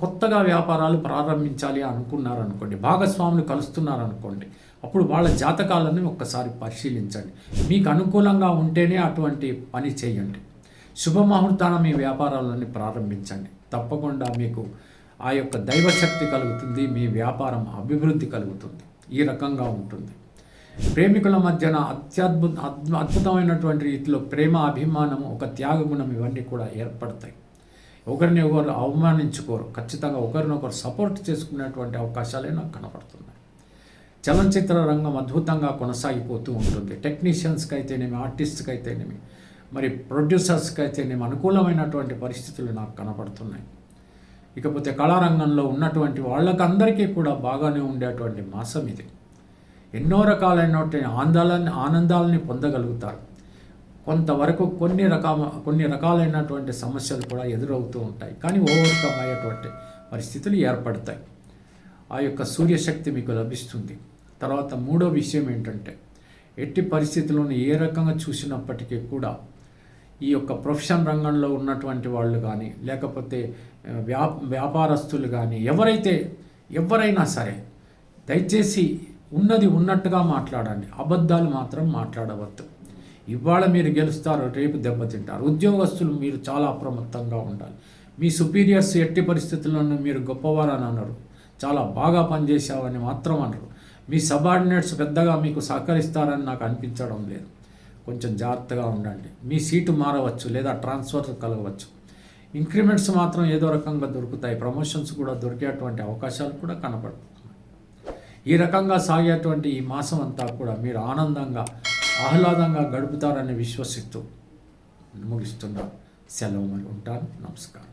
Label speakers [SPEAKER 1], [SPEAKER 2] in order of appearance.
[SPEAKER 1] కొత్తగా వ్యాపారాలు ప్రారంభించాలి అనుకున్నారనుకోండి, భాగస్వాములు కలుస్తున్నారనుకోండి, అప్పుడు వాళ్ళ జాతకాలను ఒక్కసారి పరిశీలించండి. మీకు అనుకూలంగా ఉంటేనే అటువంటి పని చేయండి. శుభముహూర్తాన మీ వ్యాపారాలన్నీ ప్రారంభించండి. తప్పకుండా మీకు ఆ యొక్క దైవశక్తి కలుగుతుంది, మీ వ్యాపారం అభివృద్ధి కలుగుతుంది. ఈ రకంగా ఉంటుంది. ప్రేమికుల మధ్యన అద్భుతమైనటువంటి రీతిలో ప్రేమ, అభిమానము, ఒక త్యాగగుణం ఇవన్నీ కూడా ఏర్పడతాయి. ఒకరిని ఒకరు అవమానించుకోరు, ఖచ్చితంగా ఒకరినొకరు సపోర్ట్ చేసుకునేటువంటి అవకాశాలే నాకు కనపడుతున్నాయి. చలనచిత్ర రంగం అద్భుతంగా కొనసాగిపోతూ ఉంటుంది. టెక్నీషియన్స్కి అయితేనేమి, ఆర్టిస్ట్కి అయితేనేమి, మరి ప్రొడ్యూసర్స్కి అయితేనేమి అనుకూలమైనటువంటి పరిస్థితులు నాకు కనపడుతున్నాయి. ఇకపోతే కళారంగంలో ఉన్నటువంటి వాళ్ళకందరికీ కూడా బాగానే ఉండేటువంటి మాసం ఇది. ఎన్నో రకాలైనటువంటి ఆనందాలని పొందగలుగుతారు. కొంతవరకు కొన్ని రకాలైనటువంటి సమస్యలు కూడా ఎదురవుతూ ఉంటాయి, కానీ ఓవర్కమ్ అయ్యేటువంటి పరిస్థితులు ఏర్పడతాయి. ఆ యొక్క సూర్యశక్తి మీకు లభిస్తుంది. తర్వాత మూడో విషయం ఏంటంటే, ఎట్టి పరిస్థితులను ఏ రకంగా చూసినప్పటికీ కూడా ఈ యొక్క ప్రొఫెషన్ రంగంలో ఉన్నటువంటి వాళ్ళు కానీ, లేకపోతే వ్యాపారస్తులు కానీ, ఎవరైనా సరే దయచేసి ఉన్నది ఉన్నట్టుగా మాట్లాడండి. అబద్ధాలు మాత్రం మాట్లాడవద్దు. ఇవాళ మీరు గెలుస్తారు, రేపు దెబ్బతింటారు. ఉద్యోగస్తులు మీరు చాలా అప్రమత్తంగా ఉండాలి. మీ సుపీరియర్స్ ఎట్టి పరిస్థితులను మీరు గొప్పవారని అనరు, చాలా బాగా పనిచేసావని మాత్రం అనరు. మీ సబార్డినేట్స్ పెద్దగా మీకు సహకరిస్తారని నాకు అనిపించడం లేదు. కొంచెం జాగ్రత్తగా ఉండండి. మీ సీటు మారవచ్చు, లేదా ట్రాన్స్ఫర్ కలగవచ్చు. ఇంక్రిమెంట్స్ మాత్రం ఏదో రకంగా దొరుకుతాయి. ప్రమోషన్స్ కూడా దొరికేటువంటి అవకాశాలు కూడా కనపడుతున్నాయి. ఈ రకంగా సాగేటువంటి ఈ మాసం అంతా కూడా మీరు ఆనందంగా, ఆహ్లాదంగా గడుపుతారని విశ్వసిస్తూ ముగిస్తున్నాను. సెలవు. మరి ఉంటాను. నమస్కారం.